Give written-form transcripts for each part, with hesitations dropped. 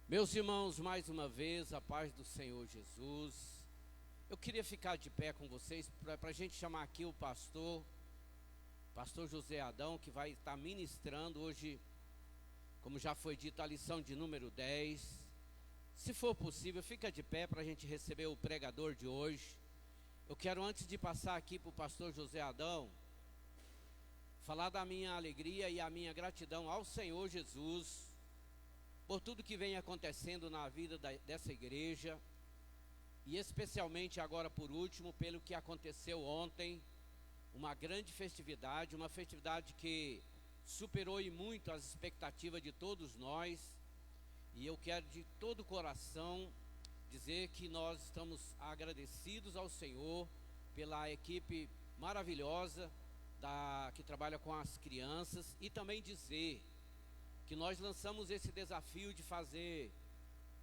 Meus irmãos, mais uma vez, a paz do Senhor Jesus. Eu queria ficar de pé com vocês para a gente chamar aqui o pastor José Adão, que vai estar ministrando hoje, como já foi dito, a lição de número 10. Se for possível, fica de pé para a gente receber o pregador de hoje. Eu quero, antes de passar aqui para o pastor José Adão, falar da minha alegria e a minha gratidão ao Senhor Jesus por tudo que vem acontecendo na vida dessa igreja, e especialmente agora por último, pelo que aconteceu ontem, uma grande festividade, uma festividade que superou e muito as expectativas de todos nós, e eu quero de todo o coração dizer que nós estamos agradecidos ao Senhor pela equipe maravilhosa que trabalha com as crianças, e também dizer que nós lançamos esse desafio de fazer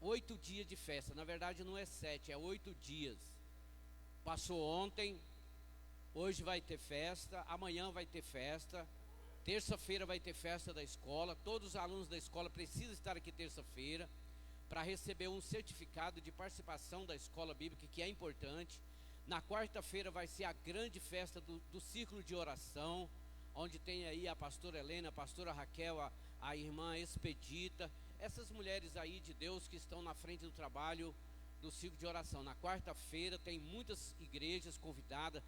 8 dias de festa. Na verdade não é 7, é 8 dias. Passou ontem, hoje vai ter festa, amanhã vai ter festa, terça-feira vai ter festa da escola. Todos os alunos da escola precisam estar aqui terça-feira para receber um certificado de participação da escola bíblica, que é importante. Na quarta-feira vai ser a grande festa do círculo de oração, onde tem aí a pastora Helena, a pastora Raquel, a irmã Expedita, essas mulheres aí de Deus que estão na frente do trabalho do círculo de oração. Na quarta-feira tem muitas igrejas convidadas,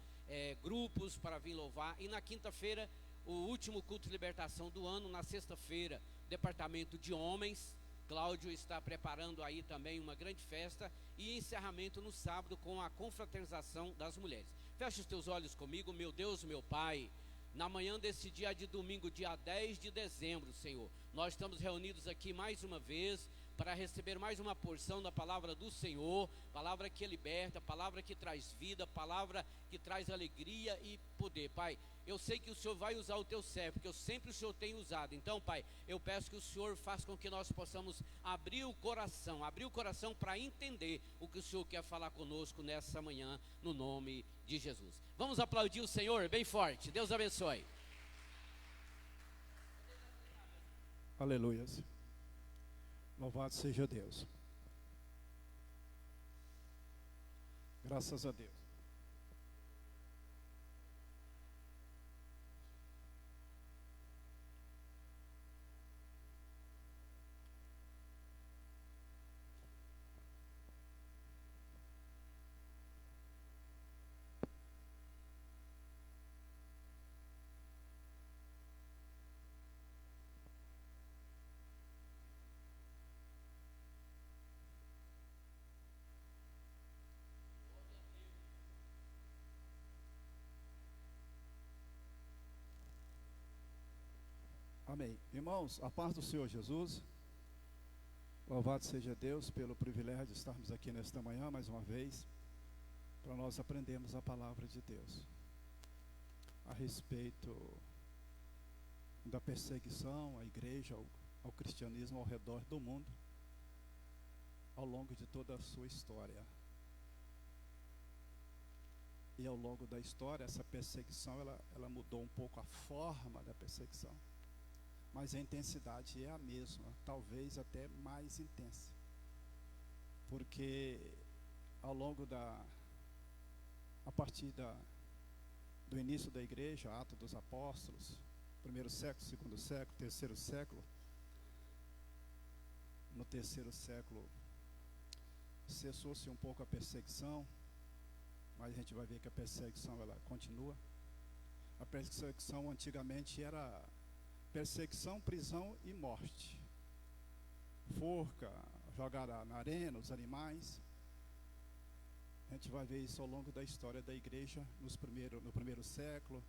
grupos para vir louvar, e na quinta-feira o último culto de libertação do ano. Na sexta-feira, departamento de homens, Cláudio está preparando aí também uma grande festa, e encerramento no sábado com a confraternização das mulheres. Feche os teus olhos comigo. Meu Deus, meu Pai, na manhã desse dia de domingo, dia 10 de dezembro, Senhor, nós estamos reunidos aqui mais uma vez para receber mais uma porção da palavra do Senhor, palavra que liberta, palavra que traz vida, palavra que traz alegria e poder. Pai, eu sei que o Senhor vai usar o teu servo, porque eu sempre o Senhor tem usado. Então, Pai, eu peço que o Senhor faça com que nós possamos abrir o coração para entender o que o Senhor quer falar conosco nessa manhã, no nome de Jesus. Vamos aplaudir o Senhor bem forte. Deus abençoe. Aleluia. Louvado seja Deus. Graças a Deus. Amém. Irmãos, a paz do Senhor Jesus. Louvado seja Deus pelo privilégio de estarmos aqui nesta manhã mais uma vez, para nós aprendermos a palavra de Deus a respeito da perseguição à igreja, ao cristianismo ao redor do mundo, ao longo de toda a sua história. E ao longo da história, essa perseguição ela mudou um pouco a forma da perseguição, mas a intensidade é a mesma, talvez até mais intensa, porque ao longo a partir do início da igreja, Atos dos Apóstolos, primeiro século, segundo século, terceiro século, no terceiro século cessou-se um pouco a perseguição, mas a gente vai ver que a perseguição ela continua. A perseguição antigamente era perseguição, prisão e morte, forca, jogar na arena os animais. A gente vai ver isso ao longo da história da igreja no primeiro século.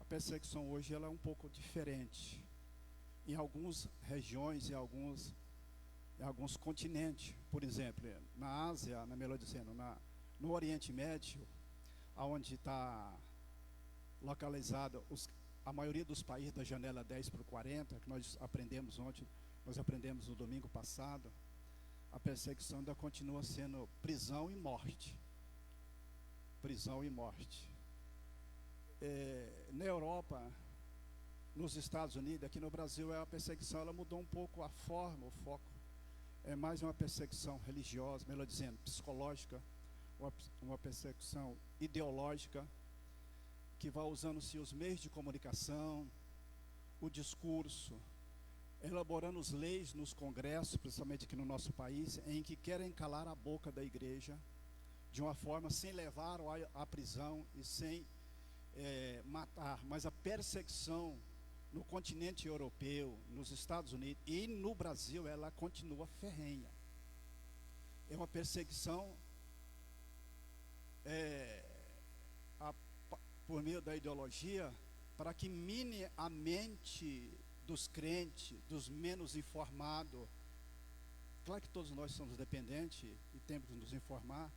A perseguição hoje ela é um pouco diferente em algumas regiões, em alguns continentes. Por exemplo, na Ásia, no Oriente Médio, onde está localizado a maioria dos países da janela 10 para o 40, que nós aprendemos ontem, nós aprendemos no domingo passado, a perseguição ainda continua sendo prisão e morte. Prisão e morte. Na Europa, nos Estados Unidos, aqui no Brasil, a perseguição ela mudou um pouco a forma, o foco. é mais uma perseguição religiosa, melhor dizendo, psicológica, uma perseguição ideológica, que vai usando-se os meios de comunicação, o discurso, elaborando as leis nos congressos, principalmente aqui no nosso país, em que querem calar a boca da igreja, de uma forma sem levar à prisão e sem matar, mas a perseguição no continente europeu, nos Estados Unidos e no Brasil, ela continua ferrenha. É uma perseguição por meio da ideologia, para que mine a mente dos crentes, dos menos informados. Claro que todos nós somos dependentes e temos que nos informar,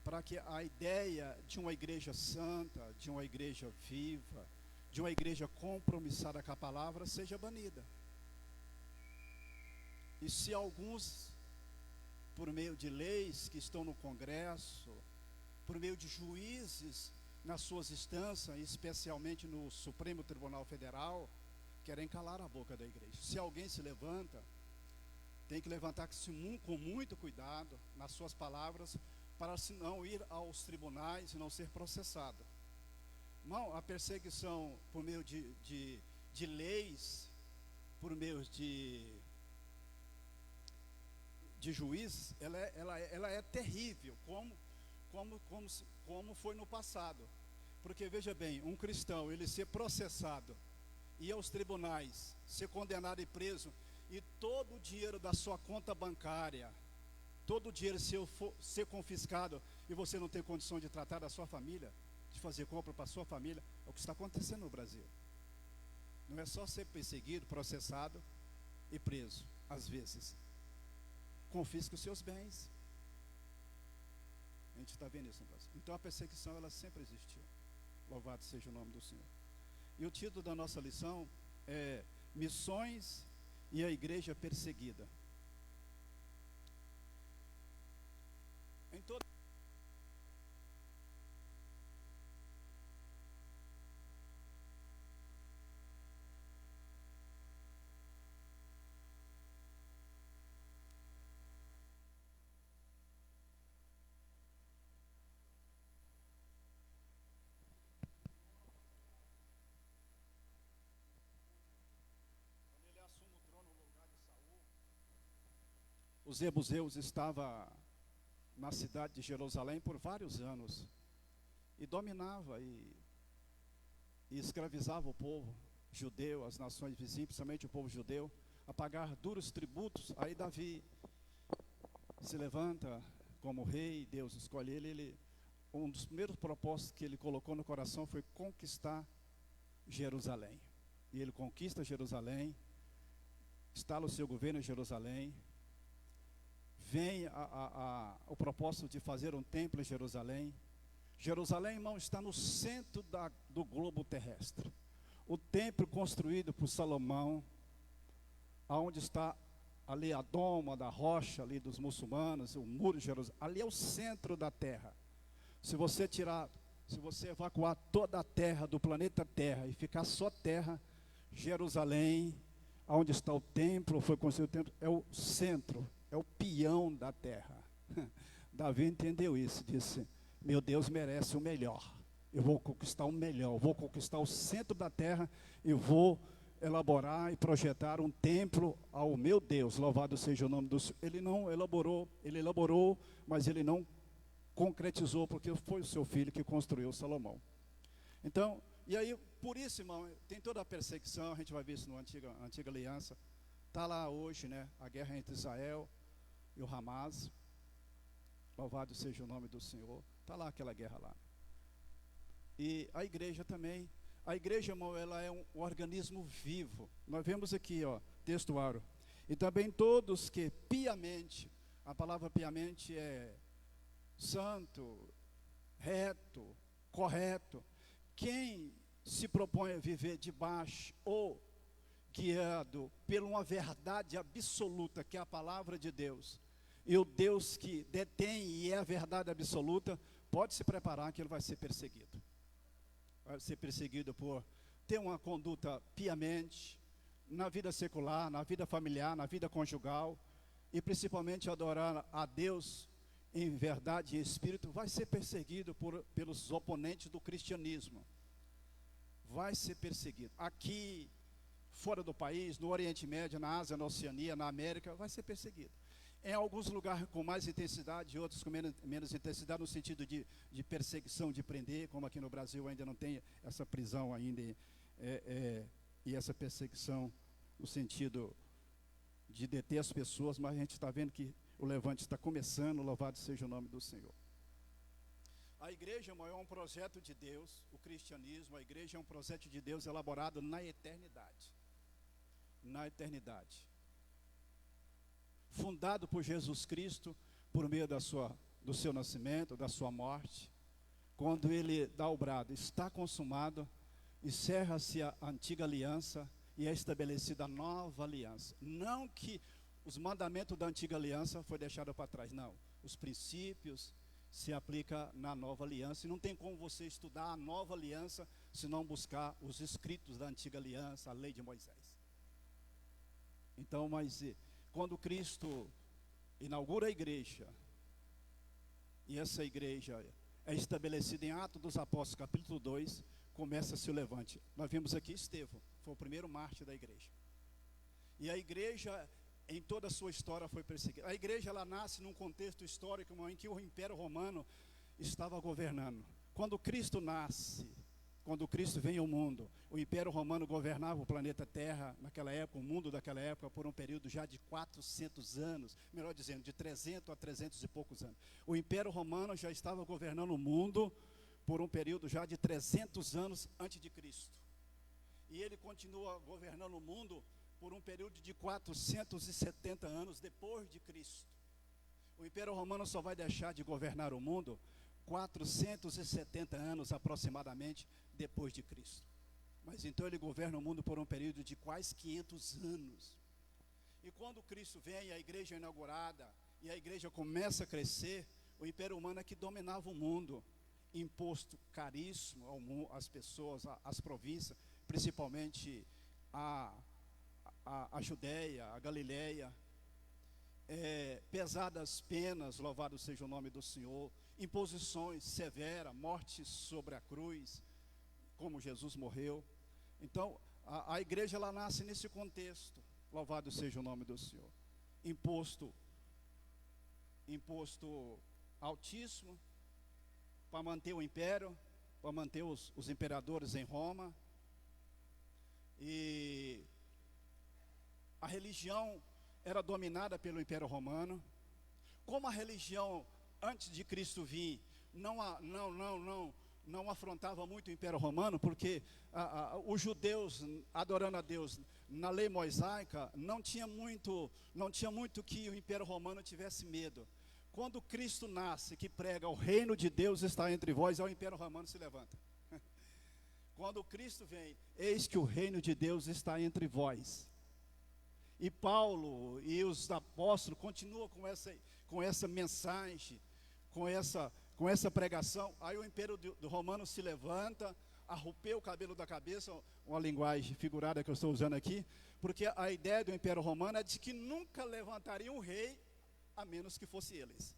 para que a ideia de uma igreja santa, de uma igreja viva, de uma igreja compromissada com a palavra seja banida. E se alguns, por meio de leis que estão no Congresso, por meio de juízes nas suas instâncias, especialmente no Supremo Tribunal Federal, querem calar a boca da igreja. Se alguém se levanta, tem que levantar-se com muito cuidado nas suas palavras, para não ir aos tribunais e não ser processado. Não, a perseguição por meio de leis, por meio de juízes, ela é terrível, como foi no passado. Porque veja bem, um cristão, ele ser processado, ir aos tribunais, ser condenado e preso, e todo o dinheiro da sua conta bancária, todo o dinheiro ser confiscado, e você não ter condição de tratar da sua família, de fazer compra para a sua família, é o que está acontecendo no Brasil. Não é só ser perseguido, processado e preso, às vezes confisca os seus bens. A gente está vendo isso no Brasil. Então a perseguição, ela sempre existiu. Louvado seja o nome do Senhor. E o título da nossa lição é Missões e a Igreja Perseguida. Em toda os jebuseus estavam na cidade de Jerusalém por vários anos, e dominava e escravizava o povo judeu, as nações vizinhas, principalmente o povo judeu, a pagar duros tributos. Aí Davi se levanta como rei, Deus escolhe ele. Um dos primeiros propósitos que ele colocou no coração foi conquistar Jerusalém. E ele conquista Jerusalém, instala o seu governo em Jerusalém. Vem o propósito de fazer um templo em Jerusalém. Jerusalém, irmão, está no centro do globo terrestre. O templo construído por Salomão, aonde está ali a doma da rocha ali dos muçulmanos, o muro de Jerusalém, ali é o centro da terra. Se você evacuar toda a terra do planeta Terra e ficar só terra, Jerusalém, aonde está o templo, foi construído o templo, é o centro, é o peão da terra. Davi entendeu isso, disse: meu Deus merece o melhor, eu vou conquistar o melhor, eu vou conquistar o centro da terra, e vou elaborar e projetar um templo ao meu Deus, louvado seja o nome do Senhor. Ele não elaborou, ele elaborou, mas ele não concretizou, porque foi o seu filho que construiu, Salomão. Então, e aí, por isso, irmão, tem toda a perseguição, a gente vai ver isso na antiga aliança. Está lá hoje, né, a guerra entre Israel e o Hamas. Louvado seja o nome do Senhor. Está lá aquela guerra lá. E a igreja também. A igreja, irmão, ela é um organismo vivo. Nós vemos aqui, ó, textuário. E também todos que piamente, a palavra piamente é santo, reto, correto. Quem se propõe a viver debaixo ou guiado por uma verdade absoluta, que é a palavra de Deus, e o Deus que detém e é a verdade absoluta, pode se preparar que ele vai ser perseguido. Vai ser perseguido por ter uma conduta piamente, na vida secular, na vida familiar, na vida conjugal, e principalmente adorar a Deus em verdade e espírito, vai ser perseguido pelos oponentes do cristianismo. Vai ser perseguido. Aqui, fora do país, no Oriente Médio, na Ásia, na Oceania, na América, vai ser perseguido. Em alguns lugares com mais intensidade, outros com menos intensidade, no sentido de perseguição, de prender, como aqui no Brasil ainda não tem essa prisão ainda, e essa perseguição no sentido de deter as pessoas, mas a gente está vendo que o levante está começando, louvado seja o nome do Senhor. A igreja, irmão, é um projeto de Deus, o cristianismo, a igreja é um projeto de Deus elaborado na eternidade. Na eternidade. Fundado por Jesus Cristo, por meio do seu nascimento, da sua morte, quando ele dá o brado, está consumado, encerra-se a antiga aliança e é estabelecida a nova aliança. Não que os mandamentos da antiga aliança foi deixado para trás, não. Os princípios se aplicam na nova aliança, e não tem como você estudar a nova aliança se não buscar os escritos da antiga aliança, a lei de Moisés. Então, mas quando Cristo inaugura a igreja, e essa igreja é estabelecida em Atos dos Apóstolos, capítulo 2, começa-se o levante. Nós vimos aqui Estevão, foi o primeiro mártir da igreja. E a igreja, em toda a sua história, foi perseguida. A igreja, ela nasce num contexto histórico em que o Império Romano estava governando. Quando Cristo nasce, quando Cristo vem ao mundo, o Império Romano governava o planeta Terra naquela época, o mundo daquela época, por um período já de 400 anos, melhor dizendo, de 300 a 300 e poucos anos. O Império Romano já estava governando o mundo por um período já de 300 anos antes de Cristo. E ele continua governando o mundo por um período de 470 anos depois de Cristo. O Império Romano só vai deixar de governar o mundo 470 anos aproximadamente depois de Cristo. Mas então ele governa o mundo por um período de quase 500 anos. E quando Cristo vem, a igreja é inaugurada, e a igreja começa a crescer, o Império Romano é que dominava o mundo, imposto caríssimo às pessoas, às províncias, principalmente a Judéia, a Galileia, pesadas penas, louvado seja o nome do Senhor, imposições severas, morte sobre a cruz, como Jesus morreu. Então, a igreja, ela nasce nesse contexto, louvado seja o nome do Senhor. Imposto altíssimo, para manter o império, para manter os imperadores em Roma. E a religião era dominada pelo Império Romano. Como a religião, antes de Cristo vir, não afrontava muito o Império Romano, porque os judeus, adorando a Deus na lei mosaica, não tinha muito que o Império Romano tivesse medo. Quando Cristo nasce, que prega, o reino de Deus está entre vós, o Império Romano se levanta. Quando Cristo vem, eis que o reino de Deus está entre vós. E Paulo e os apóstolos continuam com essa mensagem, com essa pregação. Aí o Império do Romano se levanta, arrupeia o cabelo da cabeça, uma linguagem figurada que eu estou usando aqui, porque a ideia do Império Romano é de que nunca levantaria um rei, a menos que fosse eles.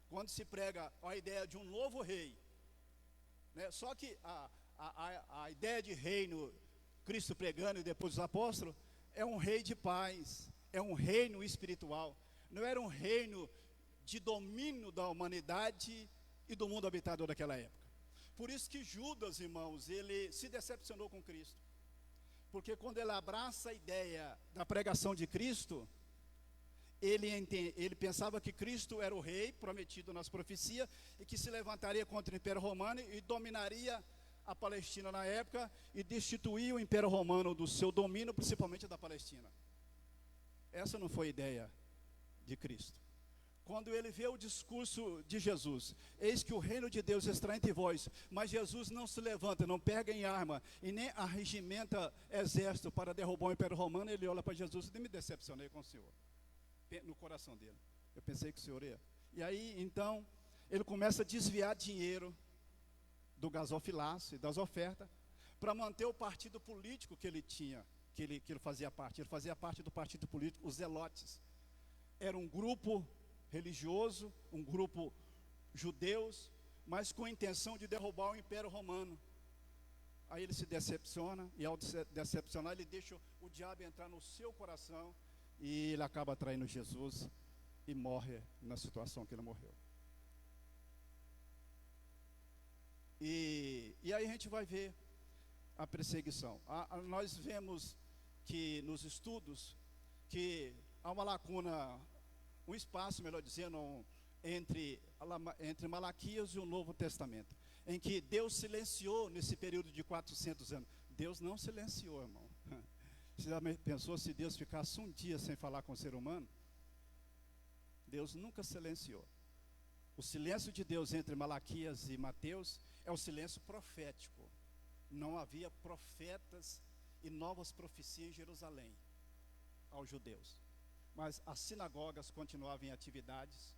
Quando se prega a ideia de um novo rei, né? Só que a ideia de reino, Cristo pregando e depois os apóstolos, é um rei de paz, é um reino espiritual, não era um reino de domínio da humanidade e do mundo habitado daquela época. Por isso que Judas, irmãos, ele se decepcionou com Cristo, porque quando ele abraça a ideia da pregação de Cristo, ele pensava que Cristo era o rei prometido nas profecias e que se levantaria contra o Império Romano e dominaria a Palestina na época e destituir o Império Romano do seu domínio, principalmente da Palestina. Essa não foi a ideia de Cristo. Quando ele vê o discurso de Jesus, eis que o reino de Deus está entre vós, mas Jesus não se levanta, não pega em arma e nem arregimenta exército para derrubar o Império Romano. Ele olha para Jesus e me decepcionei com o Senhor, no coração dele. Eu pensei que o Senhor ia. E aí, então, ele começa a desviar dinheiro do gasofilácio, das ofertas, para manter o partido político que ele tinha, que ele fazia parte. Ele fazia parte do partido político, os zelotes. era um grupo religioso, um grupo judeus, mas com a intenção de derrubar o Império Romano. Aí ele se decepciona, e ao se decepcionar, ele deixa o diabo entrar no seu coração, e ele acaba traindo Jesus, e morre na situação que ele morreu. E aí a gente vai ver a perseguição. Nós vemos que nos estudos, que há uma lacuna, um espaço, melhor dizendo, entre Malaquias e o Novo Testamento, em que Deus silenciou nesse período de 400 anos. Deus não silenciou, irmão. Você já pensou se Deus ficasse um dia sem falar com o ser humano? Deus nunca silenciou. O silêncio de Deus entre Malaquias e Mateus é o silêncio profético. Não havia profetas e novas profecias em Jerusalém aos judeus. Mas as sinagogas continuavam em atividades,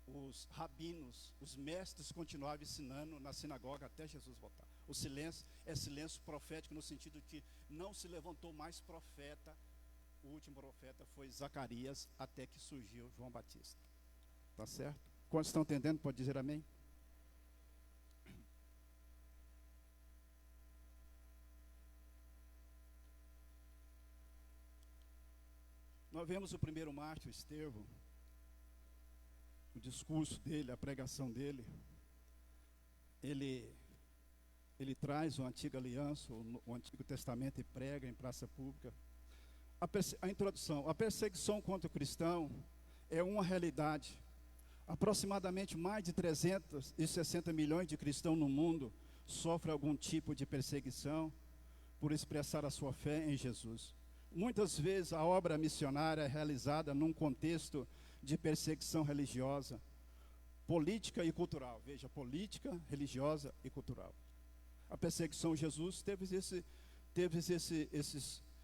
os rabinos, os mestres continuavam ensinando na sinagoga até Jesus voltar. O silêncio é silêncio profético no sentido de que não se levantou mais profeta. O último profeta foi Zacarias, até que surgiu João Batista. Tá certo? Quantos estão entendendo? Pode dizer amém? Nós vemos o primeiro mártir, Estevão, o discurso dele, a pregação dele. Ele traz a antiga aliança, o Antigo Testamento, e prega em praça pública. A introdução: a perseguição contra o cristão é uma realidade. Aproximadamente mais de 360 milhões de cristãos no mundo sofrem algum tipo de perseguição por expressar a sua fé em Jesus. Muitas vezes a obra missionária é realizada num contexto de perseguição religiosa, política e cultural. Veja, política, religiosa e cultural. A perseguição de Jesus teve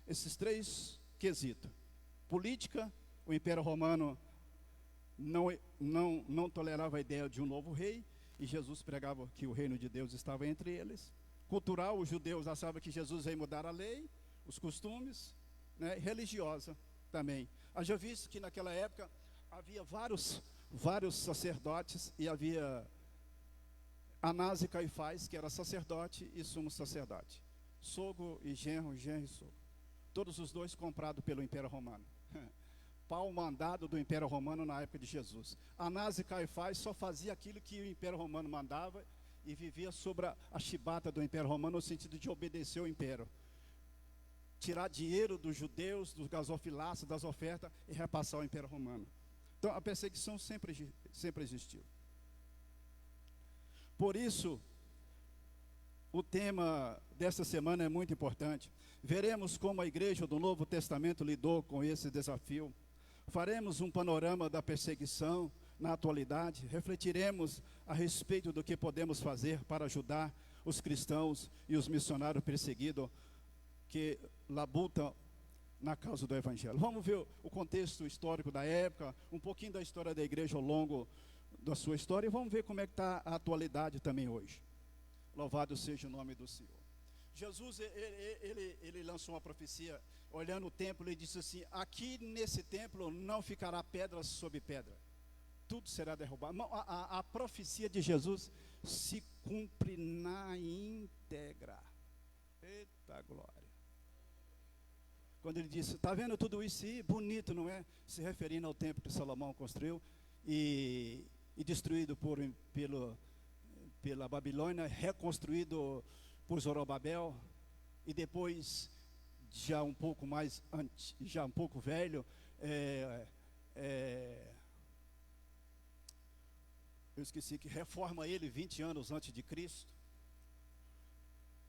esses três quesitos. Política: o Império Romano não tolerava a ideia de um novo rei, e Jesus pregava que o reino de Deus estava entre eles. Cultural: os judeus achavam que Jesus ia mudar a lei, os costumes, né? Religiosa também. Haja visto que naquela época havia vários sacerdotes, e havia Anás e Caifás, que era sacerdote e sumo sacerdote, sogro e genro e sogro, todos os dois comprados pelo Império Romano. Pau mandado do Império Romano na época de Jesus. Anás e Caifás só fazia aquilo que o Império Romano mandava, e vivia sobre a chibata do Império Romano, no sentido de obedecer ao Império, tirar dinheiro dos judeus, dos gasofilaços, das ofertas, e repassar ao Império Romano. Então a perseguição sempre existiu. Por isso, o tema desta semana é muito importante. Veremos como a igreja do Novo Testamento lidou com esse desafio. Faremos um panorama da perseguição na atualidade. Refletiremos a respeito do que podemos fazer para ajudar os cristãos e os missionários perseguidos que labutam na causa do Evangelho. Vamos ver o contexto histórico da época, um pouquinho da história da igreja ao longo da sua história, e vamos ver como é que está a atualidade também hoje. Louvado seja o nome do Senhor. Jesus, ele lançou uma profecia, olhando o templo, e disse assim: aqui nesse templo não ficará pedra sobre pedra, tudo será derrubado. A profecia de Jesus se cumpre na íntegra. Eita glória! Quando ele disse: está vendo tudo isso aí? Bonito, não é? Se referindo ao templo que Salomão construiu e destruído pela Babilônia, reconstruído por Zorobabel, e depois, já um pouco velho, eu esqueci, que reforma ele 20 anos antes de Cristo.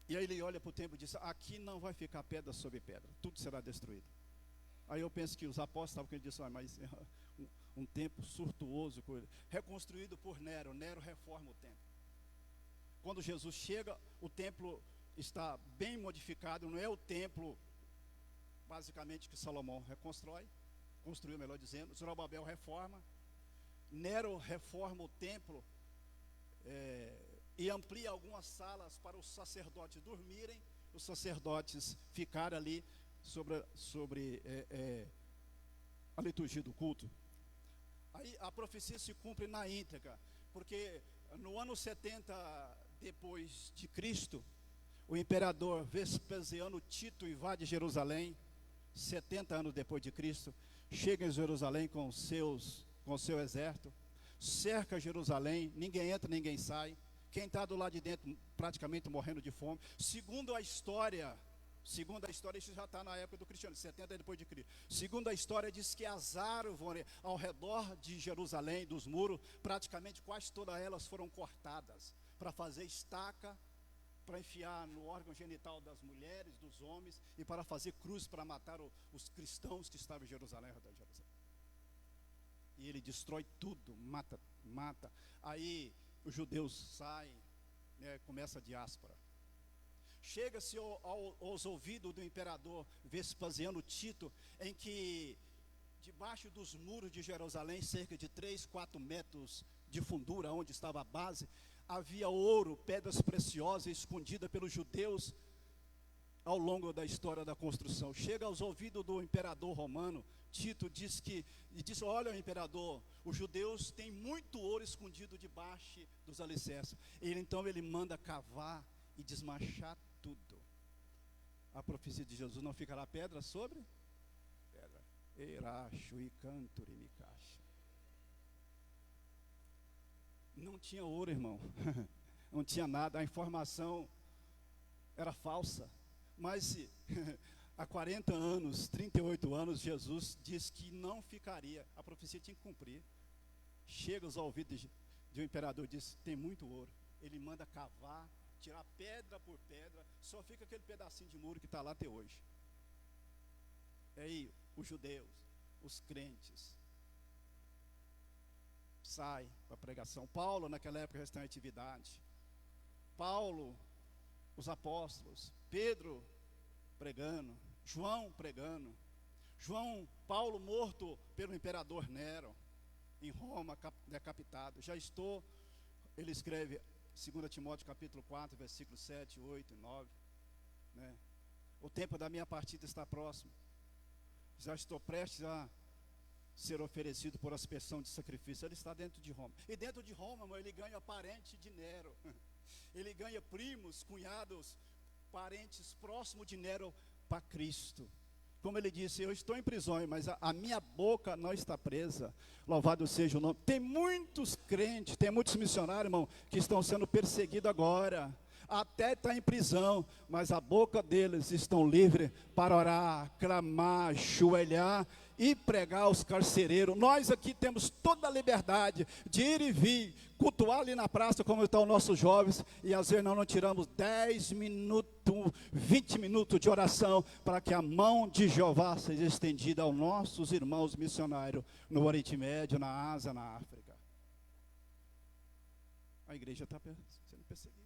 E aí ele olha para o templo e diz: aqui não vai ficar pedra sobre pedra, tudo será destruído. Aí eu penso que os apóstolos estavam querendo dizer: mas um templo surtuoso, reconstruído por Nero. Nero reforma o templo. Quando Jesus chega, o templo está bem modificado. Não é o templo basicamente que Salomão construiu, melhor dizendo. Zorobabel reforma, Nero reforma o templo, e amplia algumas salas para os sacerdotes dormirem, os sacerdotes ficarem ali a liturgia do culto. Aí a profecia se cumpre na íntegra, porque no ano 70 depois de Cristo, o imperador Vespasiano Tito invade Jerusalém, 70 anos depois de Cristo, chega em Jerusalém com seu exército, cerca Jerusalém, ninguém entra, ninguém sai, quem está do lado de dentro praticamente morrendo de fome. Segundo a história, isso já está na época do cristianismo, 70 depois de Cristo. Segundo a história, diz que as árvores ao redor de Jerusalém, dos muros, praticamente quase todas elas foram cortadas para fazer estaca, para enfiar no órgão genital das mulheres, dos homens, e para fazer cruz para matar os cristãos que estavam em Jerusalém, E ele destrói tudo, mata. Aí os judeus saem, né, começa a diáspora. Chega-se aos ouvidos do imperador Vespasiano Tito, em que debaixo dos muros de Jerusalém, cerca de 3, 4 metros de fundura, onde estava a base, havia ouro, pedras preciosas escondidas pelos judeus ao longo da história da construção. Chega aos ouvidos do imperador romano, Tito diz: olha, imperador, os judeus têm muito ouro escondido debaixo dos alicerces. Então ele manda cavar e desmanchar tudo. A profecia de Jesus: não ficará pedra sobre pedra. Eiracho e canto e micacha. Não tinha ouro, irmão. Não tinha nada. A informação era falsa. Mas há 40 anos, 38 anos, Jesus disse que não ficaria. A profecia tinha que cumprir. Chega aos ouvidos de um imperador, diz: tem muito ouro. Ele manda cavar, tirar pedra por pedra, só fica aquele pedacinho de muro que está lá até hoje. Aí os judeus, os crentes, saem para a pregação. Paulo naquela época já está em atividade. Paulo, os apóstolos, Pedro pregando, João pregando. Paulo morto pelo imperador Nero, em Roma, decapitado. Ele escreve 2 Timóteo capítulo 4, versículos 7, 8 e 9, né? O tempo da minha partida está próximo. Já estou prestes a ser oferecido por aspersão de sacrifício. Ele está dentro de Roma. E dentro de Roma, irmão, ele ganha parente de Nero. Ele ganha primos, cunhados, parentes próximos de Nero para Cristo. Como ele disse: eu estou em prisão, mas a minha boca não está presa. Louvado seja o nome. Tem muitos crentes, tem muitos missionários, irmão, que estão sendo perseguidos agora. Até está em prisão, mas a boca deles estão livres para orar, clamar, ajoelhar e pregar aos carcereiros. Nós aqui temos toda a liberdade de ir e vir, cultuar ali na praça, como estão os nossos jovens, e às vezes nós não tiramos 10 minutos, 20 minutos de oração, para que a mão de Jeová seja estendida aos nossos irmãos missionários no Oriente Médio, na Ásia, na África. A igreja está sendo perseguida.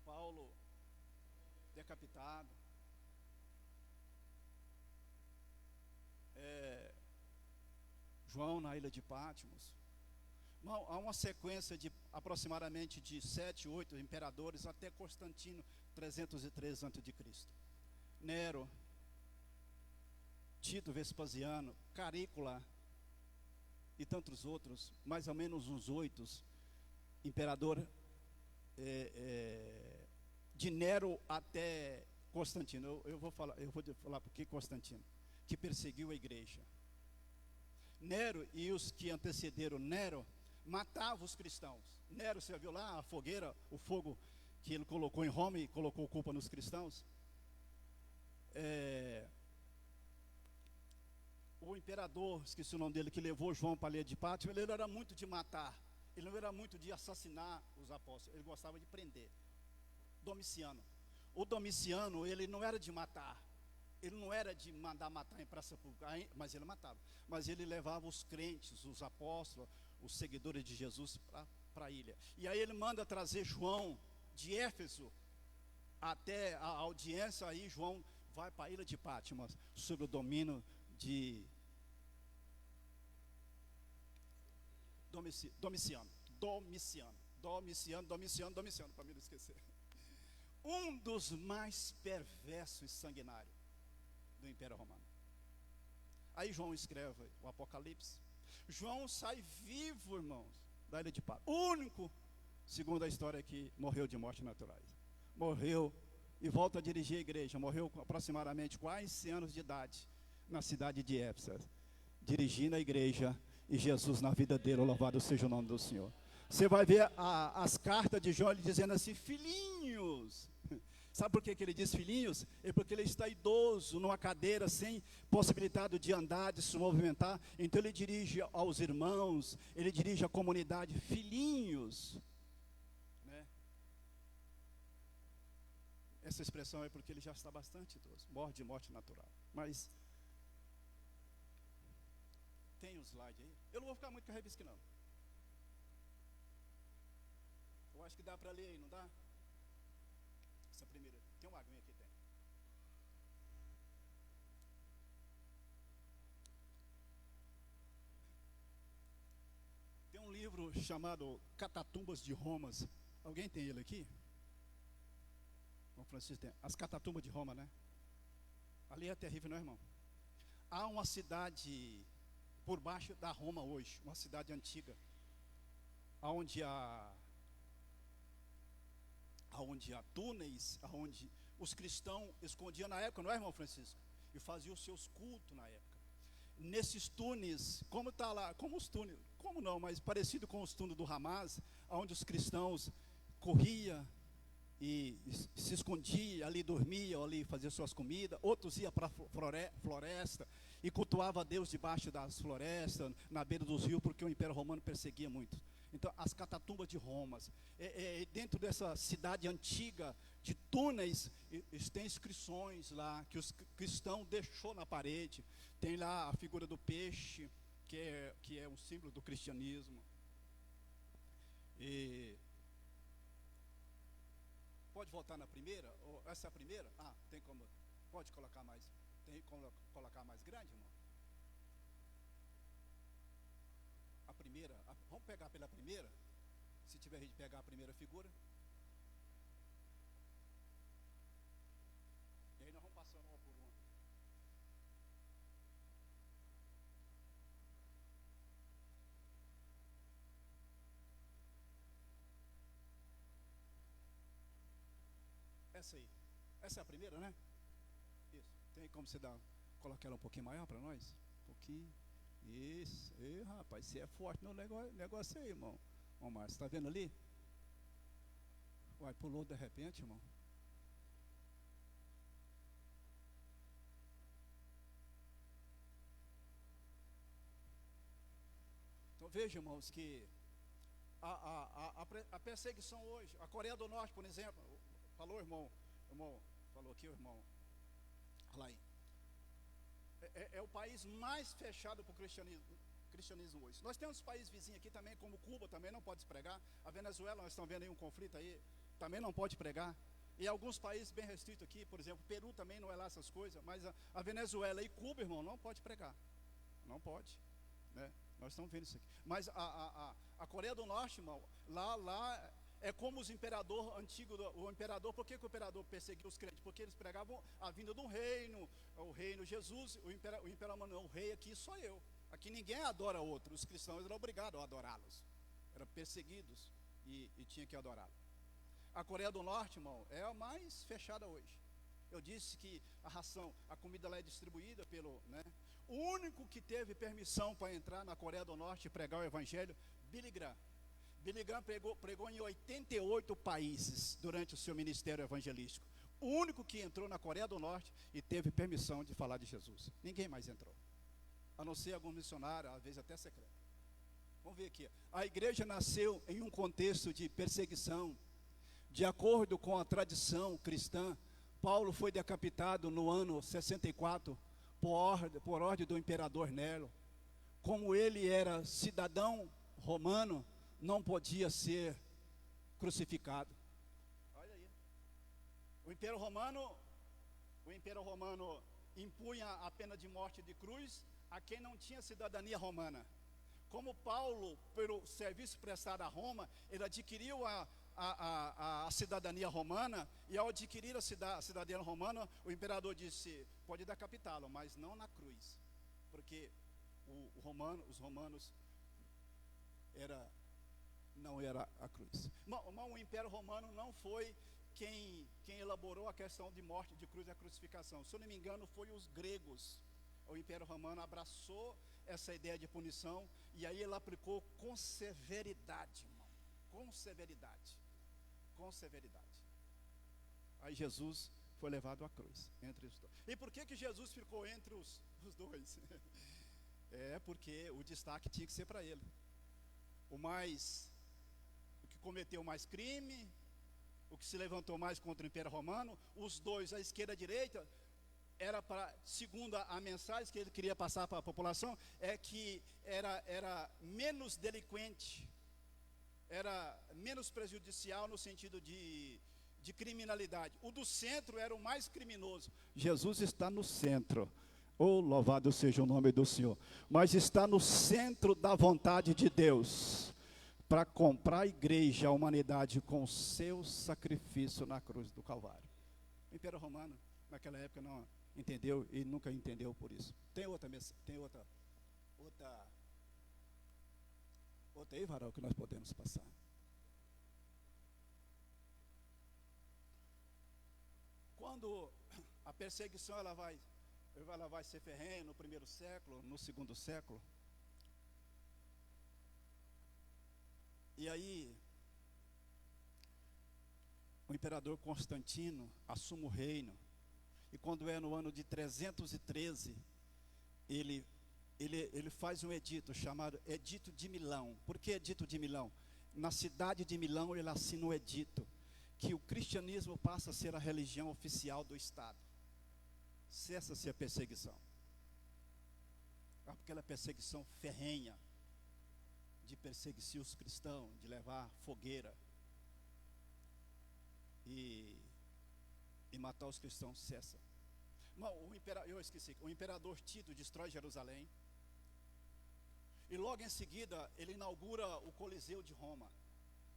Paulo decapitado. João na ilha de Patmos. Não, há uma sequência de aproximadamente de 7, 8 imperadores até Constantino, 303 a.C. Nero, Tito Vespasiano, Carícola e tantos outros, mais ou menos uns 8 imperador de Nero até Constantino. Eu vou falar por que Constantino, que perseguiu a igreja. Nero e os que antecederam Nero matavam os cristãos. Nero, você viu lá a fogueira, o fogo que ele colocou em Roma e colocou culpa nos cristãos? O imperador, esqueci o nome dele, que levou João para a ilha de Pátimo, ele não era muito de matar, ele não era muito de assassinar os apóstolos, ele gostava de prender. Domiciano. O Domiciano, ele não era de matar. Ele não era de mandar matar em praça pública, mas ele matava. Mas ele levava os crentes, os apóstolos, os seguidores de Jesus para a ilha. E aí ele manda trazer João de Éfeso até a audiência. Aí João vai para a ilha de Patmos, sob o domínio de Domiciano, para mim não esquecer. Um dos mais perversos e sanguinários do Império Romano. Aí João escreve o Apocalipse. João sai vivo, irmãos, da ilha de Patmos. O único, segundo a história, que morreu de morte naturais. Morreu e volta a dirigir a igreja. Morreu com aproximadamente 15 anos de idade, na cidade de Éfeso, dirigindo a igreja, e Jesus na vida dele, louvado seja o nome do Senhor. Você vai ver as cartas de João dizendo assim, filhinhos. Sabe por que ele diz filhinhos? É porque ele está idoso, numa cadeira, sem possibilidade de andar, de se movimentar. Então ele dirige aos irmãos, ele dirige à comunidade, filhinhos. Né? Essa expressão é porque ele já está bastante idoso, morre de morte natural. Mas, tem um slide aí? Eu não vou ficar muito com a revista não. Eu acho que dá para ler aí, não dá? Essa primeira, tem uma aguinha aqui, tem. Tem um livro chamado Catatumbas de Roma. Alguém tem ele aqui? O Francisco tem. As Catatumbas de Roma, né? Ali é terrível, não é, irmão? Há uma cidade por baixo da Roma hoje, uma cidade antiga, onde há túneis, onde os cristãos escondiam na época, não é, irmão Francisco? E faziam os seus cultos na época. Nesses túneis, como está lá, como os túneis, como não, mas parecido com os túneis do Hamas, onde os cristãos corriam e se escondiam, ali dormiam, ali faziam suas comidas, outros iam para a floresta e cultuavam a Deus debaixo das florestas, na beira dos rios, porque o Império Romano perseguia muito. Então, as Catatumbas de Roma, dentro dessa cidade antiga de túneis, tem inscrições lá, que os cristãos deixou na parede. Tem lá a figura do peixe, que é um símbolo do cristianismo. E pode voltar na primeira? Essa é a primeira? Ah, tem como, pode colocar mais, tem como colocar mais grande, irmão? A primeira, vamos pegar pela primeira, se tiver de pegar a primeira figura. E aí nós vamos passando uma por uma. Essa aí, essa é a primeira, né? Isso, tem como você colocar ela um pouquinho maior para nós? Um pouquinho. Isso, ei, rapaz, você é forte no negócio aí, irmão. Ô Márcio, está vendo ali? Uai, pulou de repente, irmão. Então veja, irmãos, que a perseguição hoje, a Coreia do Norte, por exemplo, falou, irmão, falou aqui o irmão Alain. É o país mais fechado para o cristianismo hoje. Nós temos países vizinhos aqui também, como Cuba, também não pode pregar. A Venezuela, nós estamos vendo aí um conflito aí, também não pode pregar. E alguns países bem restritos aqui, por exemplo, Peru também não é lá essas coisas, mas a Venezuela e Cuba, irmão, não pode pregar. Não pode, né? Nós estamos vendo isso aqui. Mas a Coreia do Norte, irmão, lá é como os imperadores antigos, o imperador, por que o imperador perseguia os crentes? Porque eles pregavam a vinda de um reino, o reino Jesus, o imperador, não, o rei aqui sou eu. Aqui ninguém adora outro, os cristãos eram obrigados a adorá-los. Eram perseguidos e tinha que adorá-lo. A Coreia do Norte, irmão, é a mais fechada hoje. Eu disse que a ração, a comida lá é distribuída pelo, né? O único que teve permissão para entrar na Coreia do Norte e pregar o evangelho, Billy Graham. Billy Graham pregou em 88 países durante o seu ministério evangelístico. O único que entrou na Coreia do Norte e teve permissão de falar de Jesus. Ninguém mais entrou. A não ser algum missionário, às vezes até secreto. Vamos ver aqui. A igreja nasceu em um contexto de perseguição. De acordo com a tradição cristã, Paulo foi decapitado no ano 64 por ordem do imperador Nero. Como ele era cidadão romano, não podia ser crucificado. Olha aí. O Império Romano impunha a pena de morte de cruz a quem não tinha cidadania romana. Como Paulo, pelo serviço prestado a Roma, ele adquiriu a cidadania romana, e ao adquirir a cidadania romana, o imperador disse, pode decapitá-lo, mas não na cruz, porque os romanos não era a cruz. Mas o Império Romano não foi quem elaborou a questão de morte, de cruz e a crucificação. Se eu não me engano, foi os gregos. O Império Romano abraçou essa ideia de punição, e aí ele aplicou com severidade, irmão. Com severidade. Com severidade. Aí Jesus foi levado à cruz, entre os dois. E por que Jesus ficou entre os dois? Porque o destaque tinha que ser para ele. O que cometeu mais crime, o que se levantou mais contra o Império Romano, os dois, a esquerda e a direita, era para, segundo a mensagem que ele queria passar para a população, que era menos delinquente, era menos prejudicial no sentido de criminalidade. O do centro era o mais criminoso. Jesus está no centro. Oh, louvado seja o nome do Senhor. Mas está no centro da vontade de Deus, para comprar a igreja, a humanidade, com o seu sacrifício na cruz do Calvário. O Império Romano, naquela época, não entendeu e nunca entendeu por isso. Tem outra aí, Varal, que nós podemos passar. Quando a perseguição ela vai ser ferrenha no primeiro século, no segundo século. E aí, o imperador Constantino assume o reino. E quando é no ano de 313, ele faz um edito chamado Edito de Milão. Por que Edito de Milão? Na cidade de Milão ele assina um edito que o cristianismo passa a ser a religião oficial do Estado. Cessa-se a perseguição. Aquela perseguição ferrenha de perseguir os cristãos, de levar fogueira e matar os cristãos, cessa. Não, o imperador Tito destrói Jerusalém. E logo em seguida ele inaugura o Coliseu de Roma.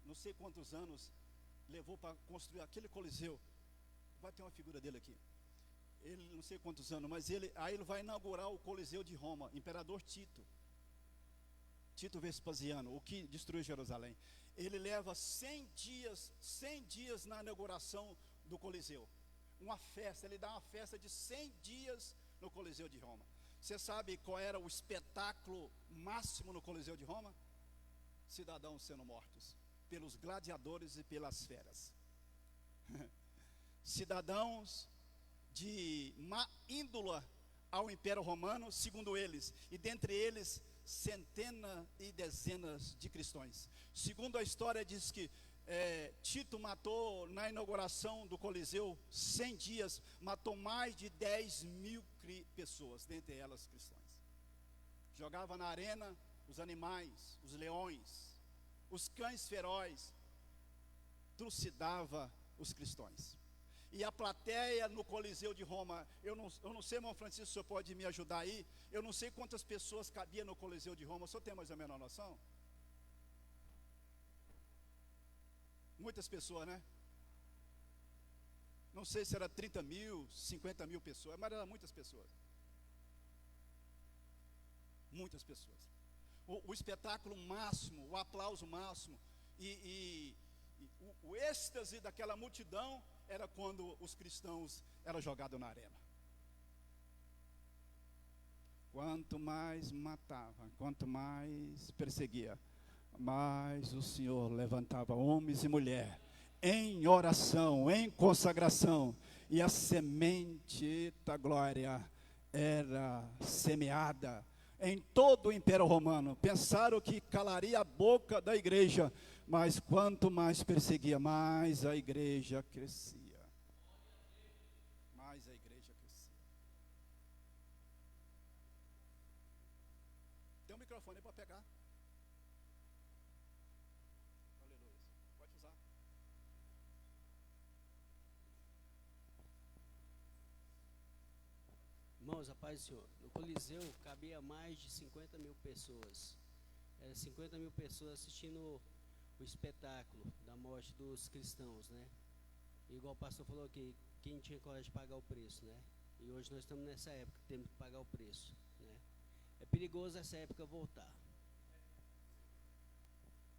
Não sei quantos anos levou para construir aquele Coliseu. Vai ter uma figura dele aqui. Ele não sei quantos anos, mas aí ele vai inaugurar o Coliseu de Roma, imperador Tito Vespasiano, o que destruiu Jerusalém. Ele leva 100 dias na inauguração do Coliseu. Uma festa, ele dá uma festa de 100 dias no Coliseu de Roma. Você sabe qual era o espetáculo máximo no Coliseu de Roma? Cidadãos sendo mortos pelos gladiadores e pelas feras. Cidadãos de má índole ao Império Romano, segundo eles, e dentre eles centenas e dezenas de cristãos. Segundo a história, diz que Tito matou na inauguração do Coliseu 100 dias, matou mais de 10.000 pessoas, dentre elas cristãos. Jogava na arena os animais, os leões, os cães ferozes, trucidava os cristãos. E a plateia no Coliseu de Roma, eu não sei, irmão Francisco, o senhor pode me ajudar aí? Eu não sei quantas pessoas cabia no Coliseu de Roma, o senhor tem mais ou menos noção? Muitas pessoas, né? Não sei se era 30.000, 50.000 pessoas, mas eram muitas pessoas. Muitas pessoas. O espetáculo máximo, o aplauso máximo e o êxtase daquela multidão era quando os cristãos eram jogados na arena. Quanto mais matava, quanto mais perseguia, mais o Senhor levantava homens e mulheres em oração, em consagração, e a semente da glória era semeada em todo o Império Romano. Pensaram que calaria a boca da igreja, mas quanto mais perseguia, mais a igreja crescia. Mais a igreja crescia. Tem um microfone aí para pegar. Aleluia. Pode usar. Irmãos, a paz do Senhor. No Coliseu cabia mais de 50.000 pessoas. 50.000 pessoas assistindo o espetáculo da morte dos cristãos, né? Igual o pastor falou aqui, quem tinha coragem de pagar o preço, né? E hoje nós estamos nessa época, temos que pagar o preço, né? É perigoso essa época voltar.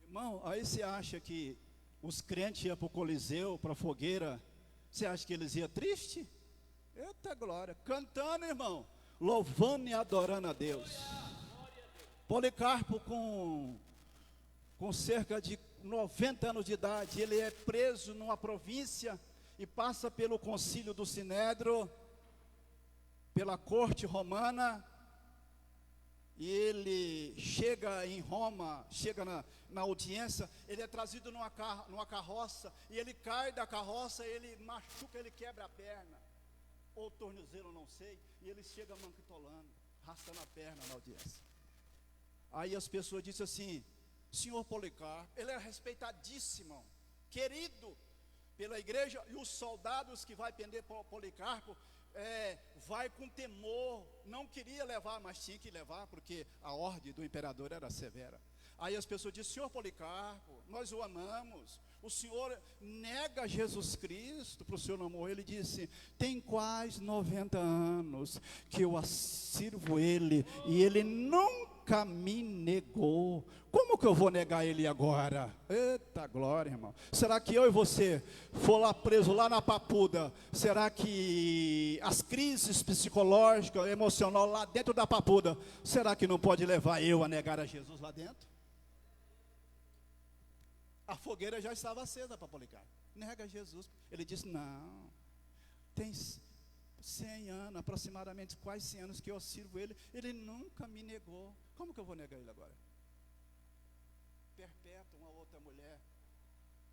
Irmão, aí você acha que os crentes iam para o Coliseu, para a fogueira, você acha que eles iam triste? Eita glória, cantando, irmão, louvando e adorando a Deus. Policarpo com cerca de 90 anos de idade, ele é preso numa província e passa pelo concílio do Sinédrio, pela corte romana, e ele chega em Roma, chega na audiência, ele é trazido numa carroça, e ele cai da carroça, ele machuca, ele quebra a perna, ou tornozelo, não sei, e ele chega manquitolando, arrastando a perna na audiência. Aí as pessoas dizem assim, senhor Policarpo, ele é respeitadíssimo, querido pela igreja, e os soldados que vai prender Policarpo, vai com temor, não queria levar, mas tinha que levar, porque a ordem do imperador era severa. Aí as pessoas dizem, senhor Policarpo, nós o amamos, o senhor nega Jesus Cristo para o senhor não morrer. Ele disse, tem quase 90 anos que eu sirvo ele, e ele nunca me negou, como que eu vou negar ele agora? Eita glória, irmão. Será que eu e você for lá preso lá na Papuda, será que as crises psicológicas, emocional lá dentro da Papuda, será que não pode levar eu a negar a Jesus lá dentro? A fogueira já estava acesa para Policarpo. Nega Jesus. Ele disse, não, tem 100 anos, aproximadamente quase 100 anos que eu sirvo ele, ele nunca me negou, como que eu vou negar ele agora? Perpétua, uma outra mulher,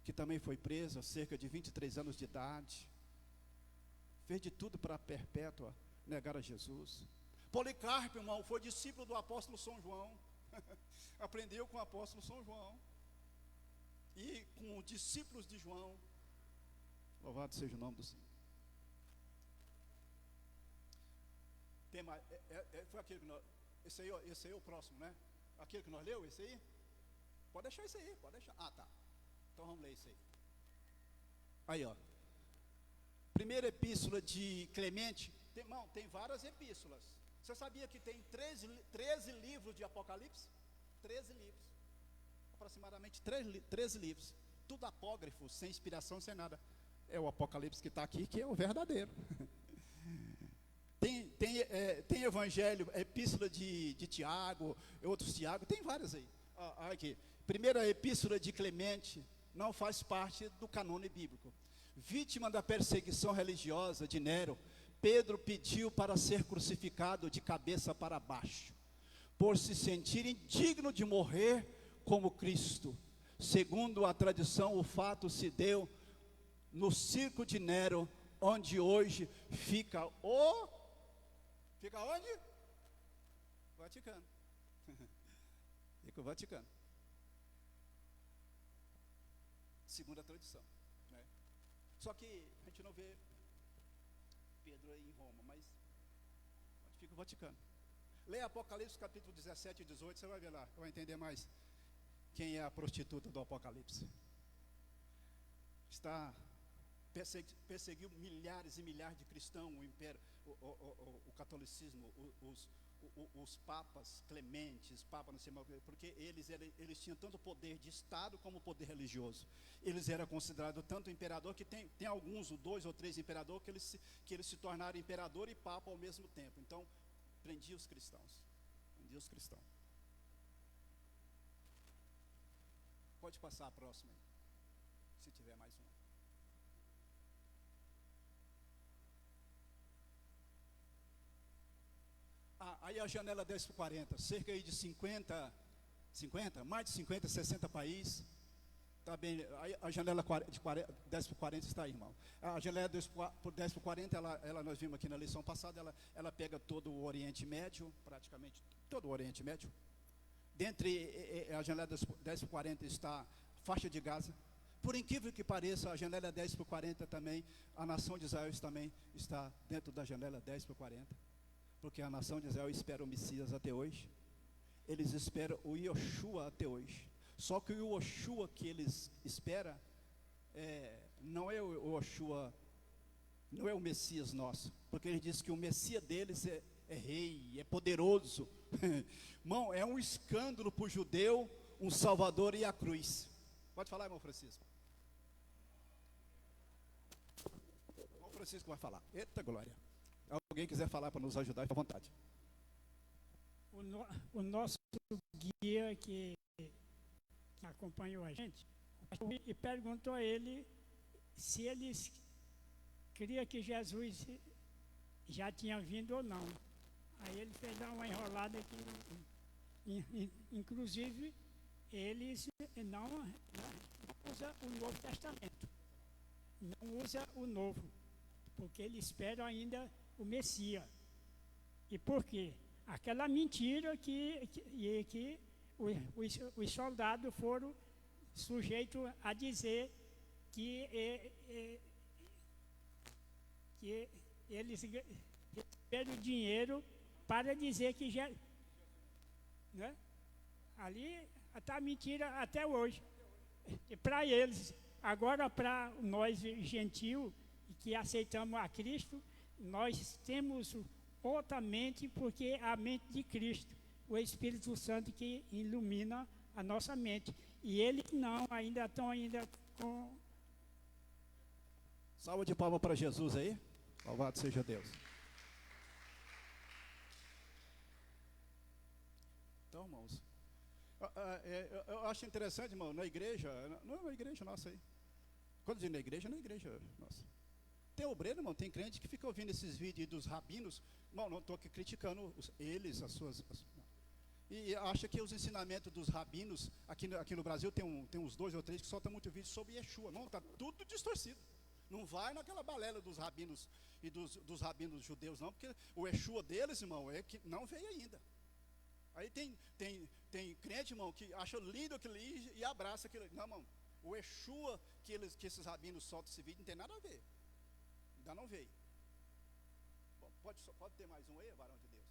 que também foi presa, cerca de 23 anos de idade, fez de tudo para Perpétua negar a Jesus. Policarpo, irmão, foi discípulo do apóstolo São João, aprendeu com o apóstolo São João, e com os discípulos de João, louvado seja o nome do Senhor. Tem mais, foi aquele que nós, esse aí é o próximo, né? Aquele que nós leu, esse aí? Pode deixar esse aí, pode deixar. Ah, tá. Então vamos ler esse aí. Aí, ó. Primeira epístola de Clemente, irmão, tem várias epístolas. Você sabia que tem 13 livros de Apocalipse? 13 livros. Aproximadamente 13 livros. Tudo apócrifo, sem inspiração, sem nada. É o Apocalipse que está aqui, que é o verdadeiro. Tem evangelho, epístola de Tiago, outros Tiago, tem várias aí. Aqui. Primeira epístola de Clemente não faz parte do canônico bíblico. Vítima da perseguição religiosa de Nero, Pedro pediu para ser crucificado de cabeça para baixo, por se sentir indigno de morrer como Cristo. Segundo a tradição, o fato se deu no circo de Nero, onde hoje fica Fica onde? Vaticano. Fica o Vaticano. Segundo a tradição, né? Só que a gente não vê Pedro aí em Roma, mas onde fica o Vaticano. Leia Apocalipse capítulo 17 e 18, você vai ver lá, vai entender mais quem é a prostituta do Apocalipse. Perseguiu milhares e milhares de cristãos, o império, o catolicismo, os papas Clementes, papas não sei mais, porque eles tinham tanto poder de Estado como poder religioso. Eles eram considerados tanto imperador, que tem alguns, 2 ou 3 imperadores, que eles se tornaram imperador e papa ao mesmo tempo. Então, prendia os cristãos. Pode passar a próxima aí, se tiver mais uma. Aí a janela 10 por 40, cerca aí de 50, mais de 50, 60 países. Tá bem, aí a janela 10 por 40 está aí, irmão. A janela 10 por 40, nós vimos aqui na lição passada, ela pega todo o Oriente Médio, praticamente todo o Oriente Médio. Dentre a janela 10 por 40 está a faixa de Gaza. Por incrível que pareça, a janela 10 por 40 também, a nação de Israel também está dentro da janela 10 por 40. Porque a nação de Israel espera o Messias até hoje. Eles esperam o Yoshua até hoje. Só que o Yoshua que eles esperam não é o Yoshua, não é o Messias nosso, porque ele diz que o Messias deles é rei, é poderoso. Irmão, é um escândalo para o judeu um Salvador e a cruz. Pode falar, irmão Francisco. O Francisco vai falar. Eita glória. Alguém quiser falar para nos ajudar, fica à vontade. O nosso guia que acompanhou a gente e perguntou a ele se eles cria que Jesus já tinha vindo ou não. Aí ele fez dar uma enrolada que, inclusive, eles não usam o Novo Testamento, não usa o Novo, porque eles esperam ainda o Messias. E por quê? Aquela mentira que os soldados foram sujeitos a dizer que eles perderam dinheiro para dizer que já... Né? Ali está mentira até hoje. E para eles, agora para nós gentios que aceitamos a Cristo, nós temos outra mente, porque é a mente de Cristo, o Espírito Santo que ilumina a nossa mente. E eles não, ainda estão com... Salva de palmas para Jesus aí. Louvado seja Deus. Então, irmãos, eu acho interessante, irmão, na igreja, não é na igreja nossa aí. Quando eu digo na igreja, não é na igreja nossa. Tem obreiro, irmão, tem crente que fica ouvindo esses vídeos dos rabinos. Irmão, não estou aqui criticando eles, e acha que os ensinamentos dos rabinos, aqui no Brasil tem uns 2 ou 3 que soltam muito vídeo sobre Yeshua. Não, está tudo distorcido. Não vai naquela balela dos rabinos e dos rabinos judeus, não, porque o Yeshua deles, irmão, é que não veio ainda. Aí tem crente, irmão, que acha lindo aquilo e abraça aquilo. Não, irmão, o Yeshua que esses rabinos soltam esse vídeo não tem nada a ver. Ainda não veio. Bom, pode ter mais um aí, varão de Deus?